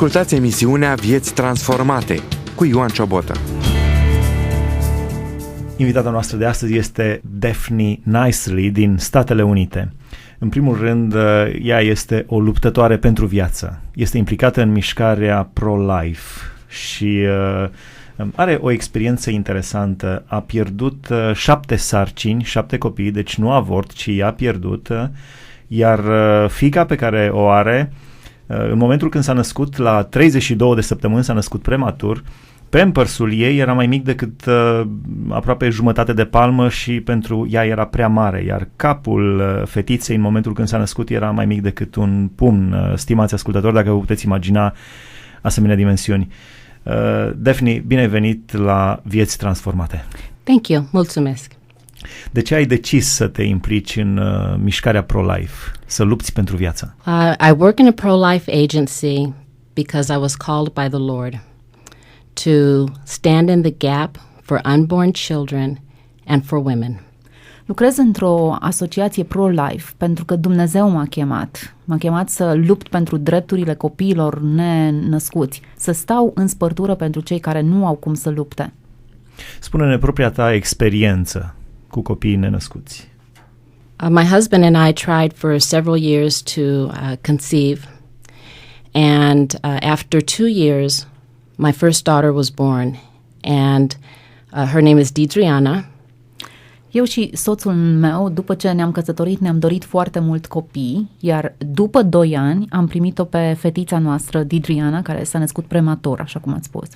Ascultați emisiunea Vieți transformate cu Ioan Ciobota. Invitata noastră de astăzi este Daphne Nicely din Statele Unite. În primul rând, ea este o luptătoare pentru viață. Este implicată în mișcarea pro-life și are o experiență interesantă. A pierdut 7 sarcini, 7 copii, deci nu avort, ci i-a pierdut. Iar fiica pe care o are, în momentul când s-a născut, la 32 de săptămâni, s-a născut prematur. Pampersul ei era mai mic decât aproape jumătate de palmă și pentru ea era prea mare, iar capul fetiței în momentul când s-a născut era mai mic decât un pumn. Stimați ascultători, dacă vă puteți imagina asemenea dimensiuni. Daphne, bine ai venit la Vieți transformate. Thank you, mulțumesc. De ce ai decis să te implici în mișcarea pro-life, să lupți pentru viață? I work in a pro-life agency because I was called by the Lord to stand in the gap for unborn children and for women. Lucrez într-o asociație pro-life pentru că Dumnezeu m-a chemat. M-a chemat să lupt pentru drepturile copiilor nenăscuți, să stau în spărtură pentru cei care nu au cum să lupte. Spune-ne propria ta experiență cu copiii nenăscuți. My husband and I tried for several years to conceive, and after 2 years, my first daughter was born, and her name is Adriana. Eu și soțul meu, după ce ne-am căsătorit, ne-am dorit foarte mult copii, iar după 2 ani am primit-o pe fetița noastră, Adriana, care s-a născut prematur, așa cum ați spus.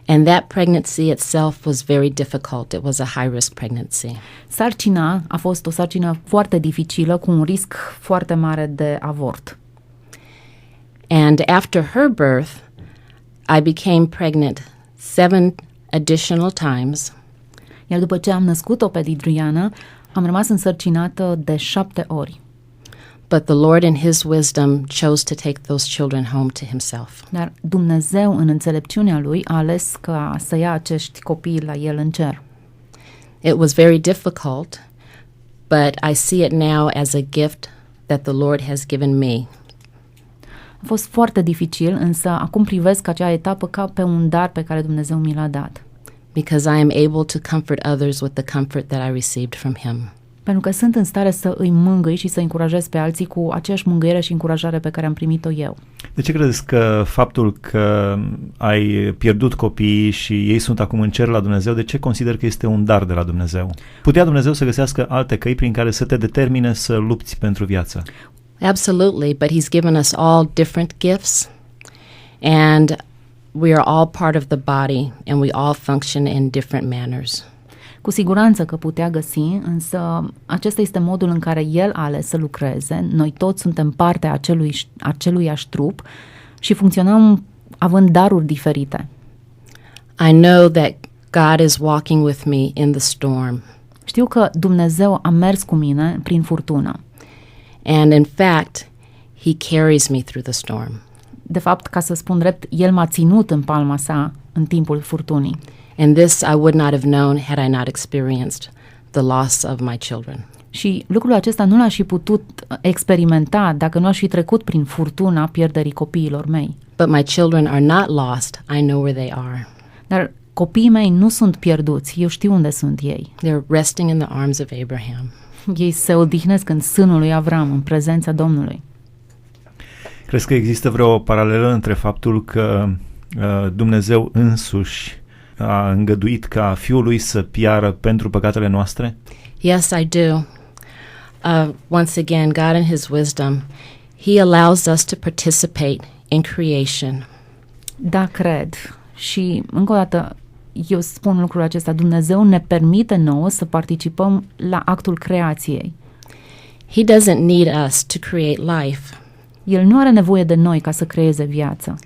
And that pregnancy itself was very difficult. It was a high-risk pregnancy. Sarcina a fost o sarcină foarte dificilă, cu un risc foarte mare de avort. And after her birth, I became pregnant 7 additional times. Iar după ce am născut-o pe Adriana, am rămas însărcinată de 7 ori. But the Lord in His wisdom chose to take those children home to Himself. Dar Dumnezeu, în înțelepciunea Lui, a ales ca să ia acești copii la El în cer. It was very difficult, but I see it now as a gift that the Lord has given me. A fost foarte dificil, însă acum privesc acea etapă ca pe un dar pe care Dumnezeu mi l-a dat. Because I am able to comfort others with the comfort that I received from Him. Pentru că sunt în stare să îi mângâi și să încurajez pe alții cu aceeași mângâiere și încurajare pe care am primit-o eu. De ce crezi că faptul că ai pierdut copiii și ei sunt acum în cer la Dumnezeu, de ce consider că este un dar de la Dumnezeu? Putea Dumnezeu să găsească alte căi prin care să te determine să lupți pentru viață? Absolutely, but He's given us all different gifts, and we are all part of the body, and we all function in different manners. Cu siguranță că putea găsi, însă acesta este modul în care El a ales să lucreze. Noi toți suntem parte a aceluiași trup și funcționăm având daruri diferite. I know that God is walking with me in the storm. Știu că Dumnezeu a mers cu mine prin furtună. And in fact, He carries me through the storm. De fapt, ca să spun drept, El m-a ținut în palma sa în timpul furtunii. And this I would not have known had I not experienced the loss of my children. Și lucrul acesta nu l-aș fi putut experimenta dacă nu aș fi trecut prin furtuna pierderii copiilor mei. But my children are not lost. I know where they are. Dar copiii mei nu sunt pierduți. Eu știu unde sunt ei. They're resting in the arms of Abraham. Ei se odihnesc în sânul lui Avram, în prezența Domnului. Crezi că există vreo paralelă între faptul că Dumnezeu însuși a îngăduit ca Fiul lui să piară pentru păcatele noastre? Yes, I do. Once again, God in His wisdom, He allows us to participate in creation. Da, cred. Și încă o dată eu spun lucrul acesta, Dumnezeu ne permite nouă să participăm la actul creației. He doesn't need us to create life. El nu are nevoie de noi ca să creeze viață.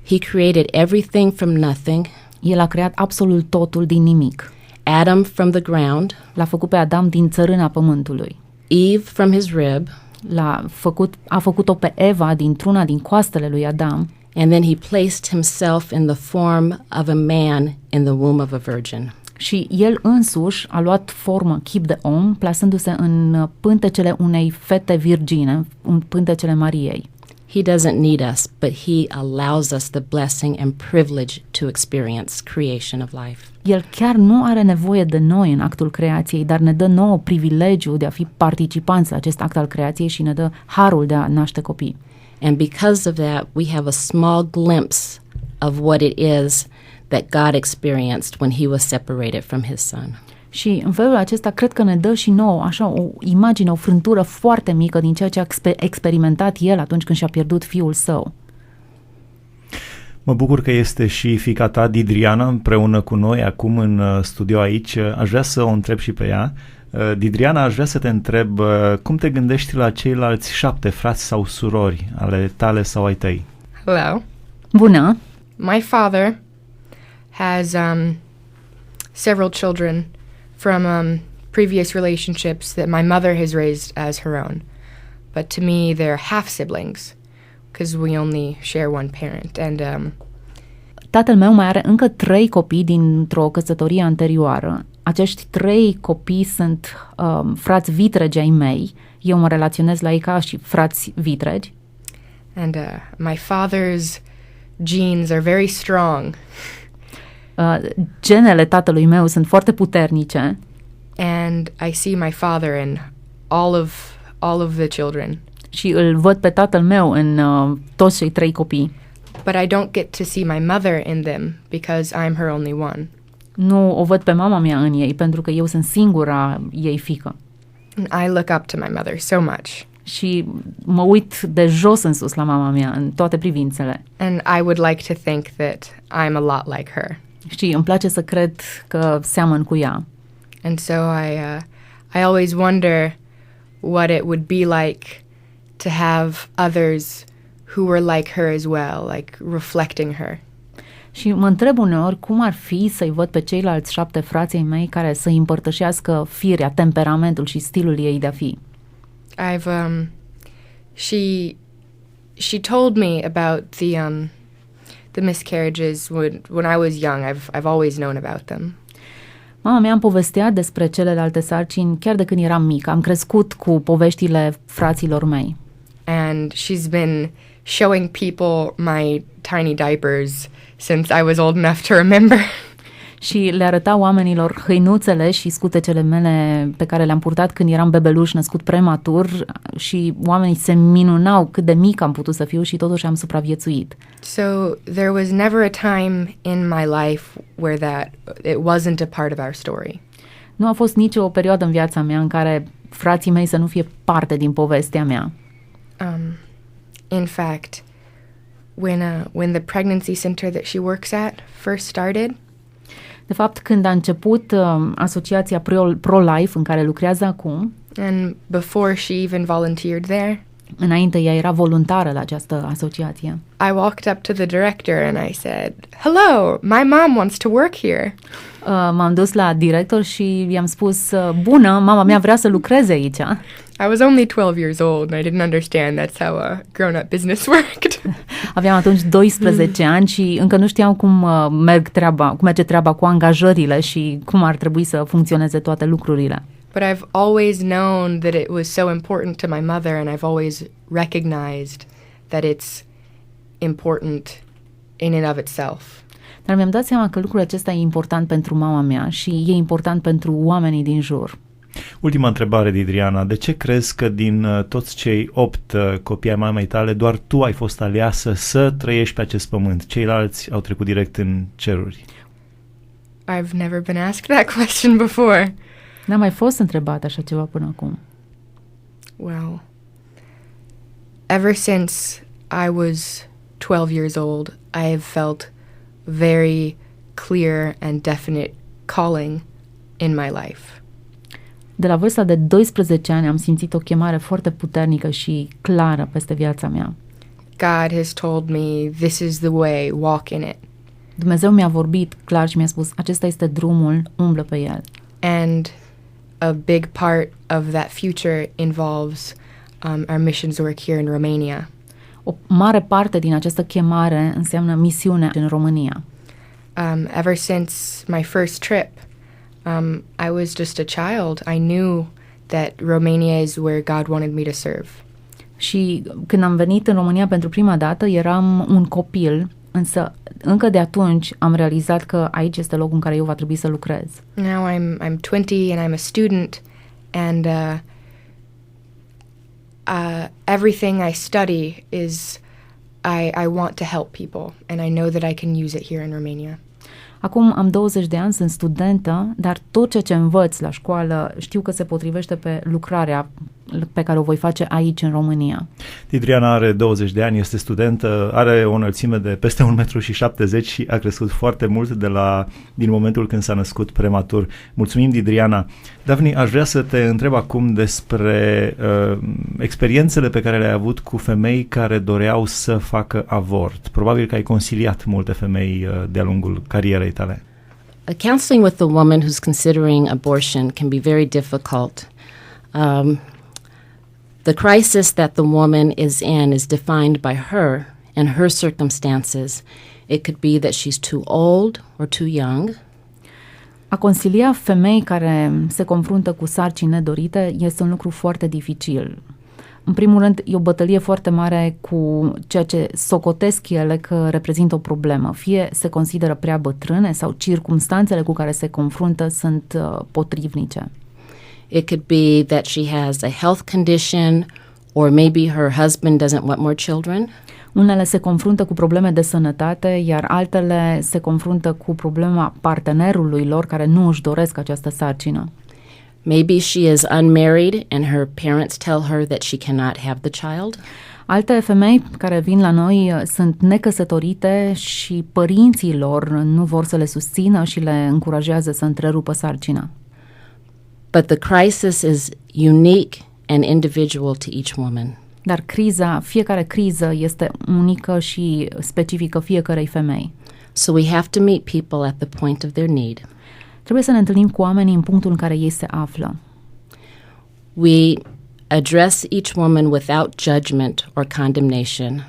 He created everything from nothing. El a creat absolut totul din nimic. Adam from the ground. L-a făcut pe Adam din țărâna pământului. Eve from his rib. A făcut-o pe Eva dintr-una din coastele lui Adam. And then He placed Himself in the form of a man in the womb of a virgin. Și El însuși a luat formă, chip de om, plasându-se în pântecele unei fete virgine, în pântecele Mariei. He doesn't need us, but He allows us the blessing and privilege to experience creation of life. El chiar nu are nevoie de noi în actul creației, dar ne dă nouă privilegiul de a fi participanți la acest act al creației și ne dă harul de a naște copii. And because of that, we have a small glimpse of what it is that God experienced when He was separated from His Son. Și în felul acesta cred că ne dă și nouă așa o imagine, o frântură foarte mică din ceea ce a experimentat El atunci când și-a pierdut fiul său. Mă bucur că este și fiica ta, Didriana, împreună cu noi acum în studio aici. Aș vrea să o întreb și pe ea. Didriana, aș vrea să te întreb cum te gândești la ceilalți 7 frați sau surori ale tale sau ai tăi? Hello. Bună! My father has several children from previous relationships that my mother has raised as her own. But to me, they're half siblings because we only share one parent. And Tatăl meu mai are încă 3 copii dintr-o căsătorie anterioară. Acești 3 copii sunt frați vitregi ai mei. Eu mă relaționez la ei ca și frați vitregi. And my father's genes are very strong. Genele tatălui meu sunt foarte puternice. And I see my father in all of the children. Și îl văd pe tatăl meu în toți cei 3 copii. But I don't get to see my mother in them because I'm her only one. Nu o văd pe mama mea în ei, pentru că eu sunt singura ei fiică. And I look up to my mother so much. Și mă uit de jos în sus la mama mea în toate privințele. And I would like to think that I'm a lot like her. Și îmi place să cred că seamăn cu ea. And so I always wonder what it would be like to have others who were like her as well, like reflecting her. Și mă întreb uneori cum ar fi să-i văd pe ceilalți 7 frații mei care să-i împărtășească firea, temperamentul și stilul ei de a fi. She told me about the miscarriages when I was young. I've always known about them. Mama mea îmi povestea despre celelalte sarcini chiar de când eram mică. Am crescut cu poveștile fraților mei. And she's been showing people my tiny diapers since I was old enough to remember. Și le arăta oamenilor hăinuțele și scutecele mele pe care le-am purtat când eram bebeluș născut prematur și oamenii se minunau cât de mic am putut să fiu și totuși am supraviețuit. So there was never a time in my life where it wasn't a part of our story. Nu a fost nicio perioadă în viața mea în care frații mei să nu fie parte din povestea mea. In fact, when the pregnancy center that she works at first started, de fapt, când a început asociația Pro-Life în care lucrează acum, and before she even volunteered there, înainte ea era voluntară la această asociație. I walked up to the director and I said, "Hello, my mom wants to work here." M-am dus la director și i-am spus, bună, mama mea vrea să lucreze aici. I was only 12 years old and I didn't understand that's how a grown-up business worked. Aveam atunci 12 ani și încă nu știam cum merge treaba cu angajările și cum ar trebui să funcționeze toate lucrurile. But I've always known that it was so important to my mother and I've always recognized that it's important in and of itself. Dar mi-am dat seama că lucrul acesta e important pentru mama mea și e important pentru oamenii din jur. Ultima întrebare, Didriana. De ce crezi că din toți cei 8 copii ai mamei tale, doar tu ai fost aleasă să trăiești pe acest pământ? Ceilalți au trecut direct în ceruri. I've never been asked that question before. N-am mai fost întrebat așa ceva până acum. Well, ever since I was 12 years old, I have felt very clear and definite calling in my life. De la vârsta de 12 ani am simțit o chemare foarte puternică și clară peste viața mea. God has told me, this is the way, walk in it. Dumnezeu mi-a vorbit clar și mi-a spus, acesta este drumul, umblă pe el. And a big part of that future involves our missions work here in Romania. O mare parte din această chemare înseamnă misiune în România. Ever since my first trip, I was just a child. I knew that Romania is where God wanted me to serve. Și când am venit în România pentru prima dată, eram un copil, însă încă de atunci am realizat că aici este locul în care eu va trebui să lucrez. Now I'm 20 and I'm a student, and everything I study is I want to help people, and I know that I can use it here in Romania. Acum am 20 de ani, sunt studentă, dar tot ceea ce învăț la școală știu că se potrivește pe lucrarea pe care o voi face aici în România. Adriana are 20 de ani, este studentă, are o înălțime de peste 1,70 m și a crescut foarte mult din momentul când s-a născut prematur. Mulțumim, Adriana. Daphne, aș vrea să te întreb acum despre experiențele pe care le-ai avut cu femei care doreau să facă avort. Probabil că ai consiliat multe femei de-a lungul carierei tale. Counseling with a woman who's considering abortion can be very difficult. The crisis that the woman is in is defined by her and her circumstances. It could be that she's too old or too young. A consilia femei care se confruntă cu sarcini nedorite este un lucru foarte dificil. În primul rând, e o bătălie foarte mare cu ceea ce socotesc ele că reprezintă o problemă. Fie se consideră prea bătrâne sau circumstanțele cu care se confruntă sunt potrivnice. It could be that she has a health condition, or maybe her husband doesn't want more children. Unele se confruntă cu probleme de sănătate, iar altele se confruntă cu problema partenerului lor care nu își doresc această sarcină. Maybe she is unmarried and her parents tell her that she cannot have the child. Alte femei care vin la noi sunt necăsătorite și părinții lor nu vor să le susțină și le încurajează să întrerupă sarcina. But the crisis is unique and individual to each woman. Dar fiecare criză este unică și specifică fiecărei femei. So we have to meet people at the point of their need. Trebuie să ne întâlnim cu oamenii în punctul în care ei se află. We address each woman without judgment or condemnation.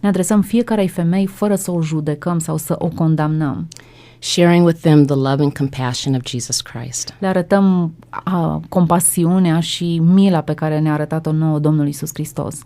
Ne adresăm fiecarei femei fără să o judecăm sau să o condamnăm. Sharing with them the love and compassion of Jesus Christ. Le arătăm compasiunea și mila pe care ne-a arătat-o nouă Domnul Iisus Hristos.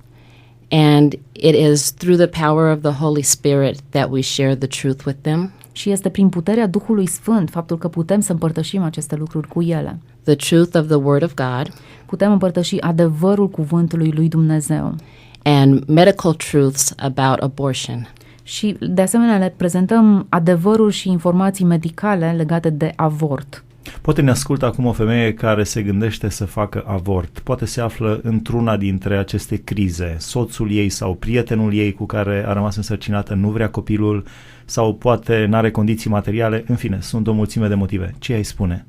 And it is through the power of the Holy Spirit that we share the truth with them. Și este prin puterea Duhului Sfânt faptul că putem să împărtășim aceste lucruri cu ele. The truth of the Word of God. Putem împărtăși adevărul cuvântului lui Dumnezeu. And medical truths about abortion. Și de asemenea le prezentăm adevăruri și informații medicale legate de avort. Poate ne ascultă acum o femeie care se gândește să facă avort. Poate se află într-una dintre aceste crize. Soțul ei sau prietenul ei cu care a rămas însărcinată nu vrea copilul sau poate n-are condiții materiale. În fine, sunt o mulțime de motive. Ce ai spune?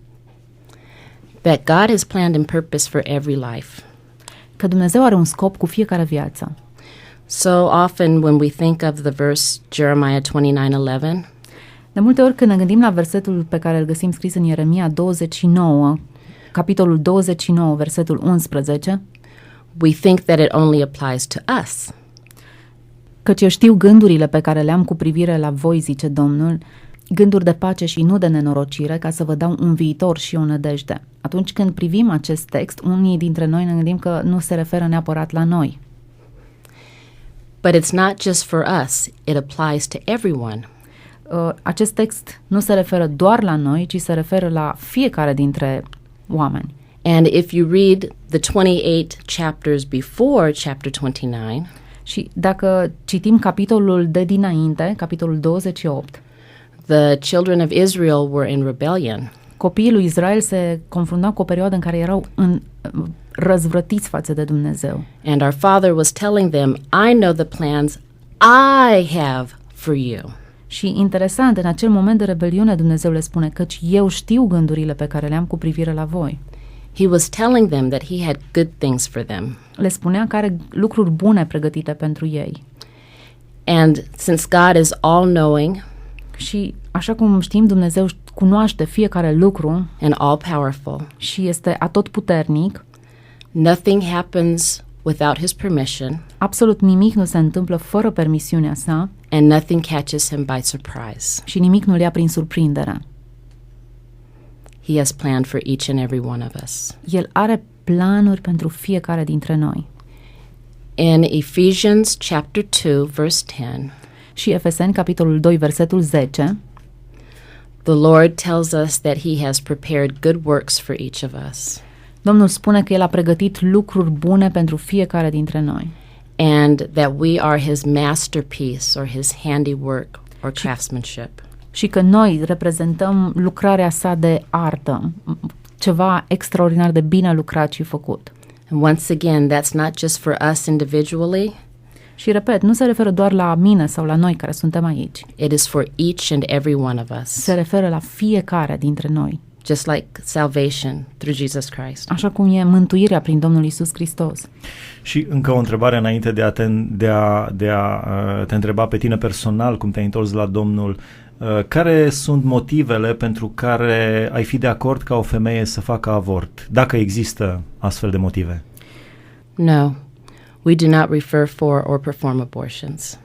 That God has planned and purpose for every life. Că Dumnezeu are un scop cu fiecare viață. So often when we think of the verse Jeremiah 29:11, de multe ori când ne gândim la versetul pe care îl găsim scris în Ieremia 29, capitolul 29, versetul 11, we think that it only applies to us. Căci eu știu gândurile pe care le am cu privire la voi, zice Domnul, gânduri de pace și nu de nenorocire, ca să vă dau un viitor și o nădejde. Atunci când privim acest text, unii dintre noi ne gândim că nu se referă neapărat la noi. But it's not just for us, it applies to everyone. Acest text nu se referă doar la noi, ci se referă la fiecare dintre oameni. And if you read the 28 chapters before chapter 29, și dacă citim capitolul de dinainte, capitolul 28, the children of Israel were in rebellion. Copiii lui Israel se confruntau cu o perioadă în care erau răzvrătiți față de Dumnezeu. And our Father was telling them, I know the plans I have for you. Și interesant, în acel moment de rebeliune Dumnezeu le spune, căci eu știu gândurile pe care le am cu privire la voi. He was telling them that he had good things for them. Le spunea că are lucruri bune pregătite pentru ei. And since God is all-knowing, și așa cum știm, Dumnezeu cunoaște fiecare lucru and all-powerful, și este atotputernic, nothing happens without his permission. Absolut nimic nu se întâmplă fără permisiunea sa. And nothing catches him by surprise. Și nimic nu le ia prin surprindere. He has planned for each and every one of us. El are planuri pentru fiecare dintre noi. In Ephesians chapter 2, verse 10, Și Efeseni, capitolul 2, versetul 10, the Lord tells us that He has prepared good works for each of us, Domnul spune că El a pregătit lucruri bune pentru fiecare dintre noi and that we are His masterpiece or His handiwork or craftsmanship. și că noi reprezentăm lucrarea sa de artă, ceva extraordinar de bine lucrat și făcut. And once again, that's not just for us individually, Și repet, nu se referă doar la mine sau la noi care suntem aici. it is for each and every one of us, Se referă la fiecare dintre noi, just like salvation through Jesus Christ. așa cum e mântuirea prin Domnul Iisus Hristos. Și încă o întrebare înainte de a te întreba pe tine personal cum te-ai întors la Domnul. Care sunt motivele pentru care ai fi de acord ca o femeie să facă avort, dacă există astfel de motive? No, we do not refer for or perform abortions.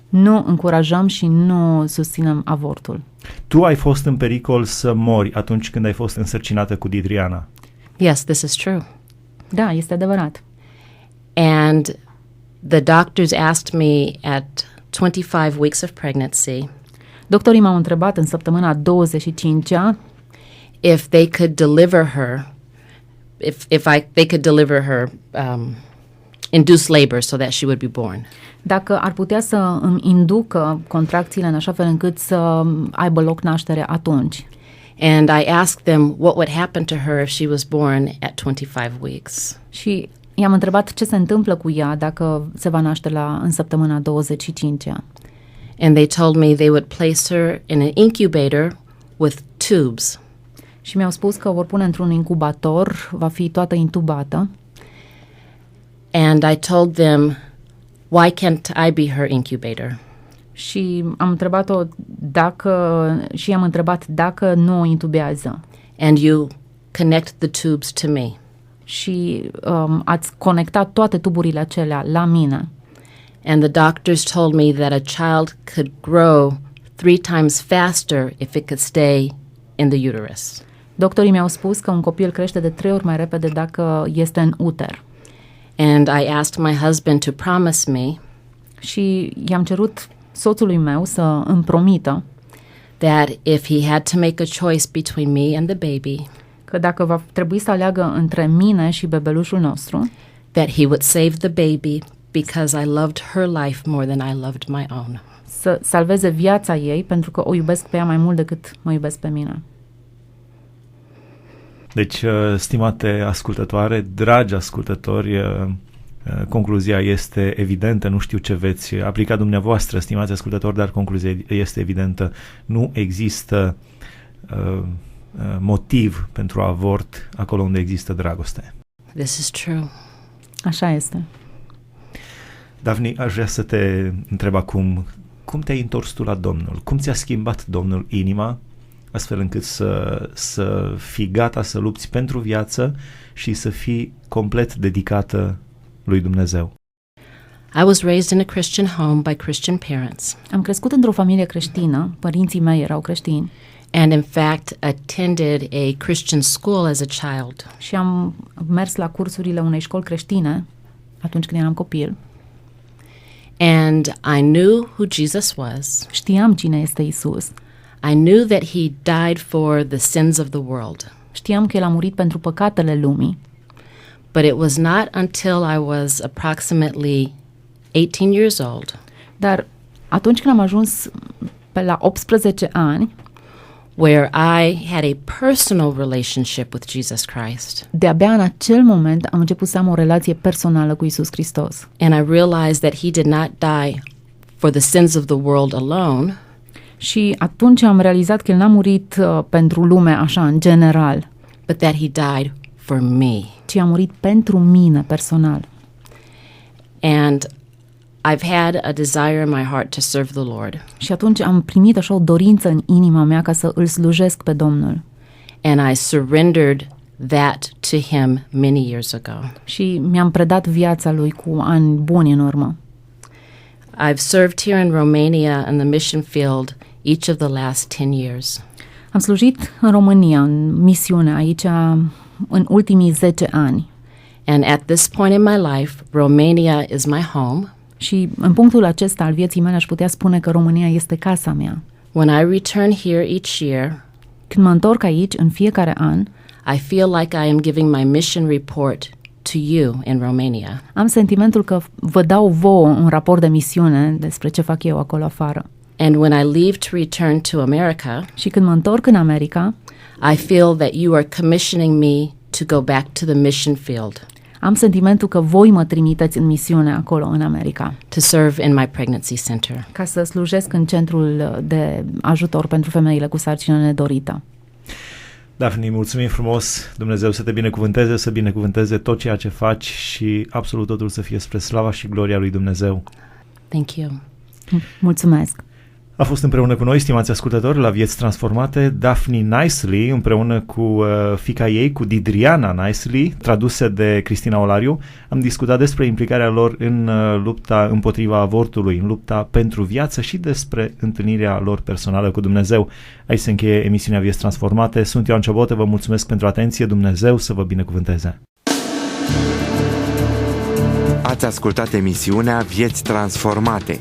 Nu încurajăm și nu susținem avortul. Tu ai fost în pericol să mori atunci când ai fost însărcinată cu Didriana. Yes, this is true. Da, este adevărat. And the doctors asked me at 25 weeks of pregnancy Doctorii m-au întrebat în săptămâna 25-a if they could deliver her, they could deliver her, induce labor so that she would be born. dacă ar putea să îmi inducă contracțiile în așa fel încât să aibă loc naștere atunci. And I asked them what would happen to her if she was born at 25 weeks. Și i-am întrebat ce se întâmplă cu ea dacă se va naște în săptămâna 25-a. And they told me they would place her in an incubator with tubes. Și mi-au spus că o vor pune într-un incubator, va fi toată intubată. And I told them, why can't I be her incubator? Și am întrebat-o i-am întrebat dacă nu o intubează. And you connect the tubes to me. Și ați conectat toate tuburile acelea la mine. And the doctors told me that a child could grow 3 times faster if it could stay in the uterus. Doctorii mi-au spus că un copil crește de 3 ori mai repede dacă este în uter. And I asked my husband to promise me Și i-am cerut soțului meu să îmi promită that if he had to make a choice between me and the baby, că dacă va trebui să aleagă între mine și bebelușul nostru, that he would save the baby because I loved her life more than I loved my own. să salveze viața ei pentru că o iubesc pe ea mai mult decât mă iubesc pe mine. Deci, stimate ascultătoare, dragi ascultători, concluzia este evidentă, nu știu ce veți aplica dumneavoastră, stimați ascultători, dar concluzia este evidentă. Nu există motiv pentru avort acolo unde există dragoste. This is true. Așa este. Daphne, aș vrea să te întreb acum, cum te-ai întors tu la Domnul? Cum ți-a schimbat Domnul inima astfel încât să fii gata să lupți pentru viață și să fii complet dedicată lui Dumnezeu? I was raised in a Christian home by Christian parents, Am crescut într-o familie creștină, părinții mei erau creștini and in fact attended a Christian school as a child. și am mers la cursurile unei școli creștine atunci când eram copil. And I knew who Jesus was. Știam cine este Isus. I knew that he died for the sins of the world. Știam că El a murit pentru păcatele lumii, But it was not until I was approximately 18 years old dar atunci când am ajuns pe la 18 ani, where I had a personal relationship with Jesus Christ. de-abia în acel moment am început să am o relație personală cu Isus Hristos. And I realized that he did not die for the sins of the world alone, Și atunci am realizat că El n-a murit pentru lume așa în general, but that he died for me. ci a murit pentru mine personal. And I've had a desire in my heart to serve the Lord. Și atunci am primit așa o dorință în inima mea ca să îl slujesc pe Domnul. And I surrendered that to him many years ago. Și mi-am predat viața lui cu ani buni în urmă. I've served here in Romania in the mission field each of the last 10 years. Am slujit în România, în misiune, aici, în ultimii 10 ani. And at this point in my life, Romania is my home. Și în punctul acesta al vieții mele aș putea spune că România este casa mea. When I return here each year, Când mă întorc aici în fiecare an, I feel like I am giving my mission report to you in Romania. am sentimentul că vă dau vouă un raport de misiune despre ce fac eu acolo afară. And when I leave to return to America, Și când mă întorc în America, I feel that you are commissioning me to go back to the mission field am sentimentul că voi mă trimiteți în misiune acolo în America, to serve in my pregnancy center. ca să slujesc în centrul de ajutor pentru femeile cu sarcină nedorită. Daphne, mulțumim frumos, Dumnezeu să te binecuvânteze, să binecuvânteze tot ceea ce faci și absolut totul să fie spre slava și gloria lui Dumnezeu. Thank you. Mulțumesc! A fost împreună cu noi, stimați ascultători, la Vieți Transformate, Daphne Nicely, împreună cu fiica ei, cu Didriana Nicely, traduse de Cristina Olariu. Am discutat despre implicarea lor în lupta împotriva avortului, în lupta pentru viață și despre întâlnirea lor personală cu Dumnezeu. Aici se încheie emisiunea Vieți Transformate. Sunt Ioan Ciobota, vă mulțumesc pentru atenție, Dumnezeu să vă binecuvânteze. Ați ascultat emisiunea Vieți Transformate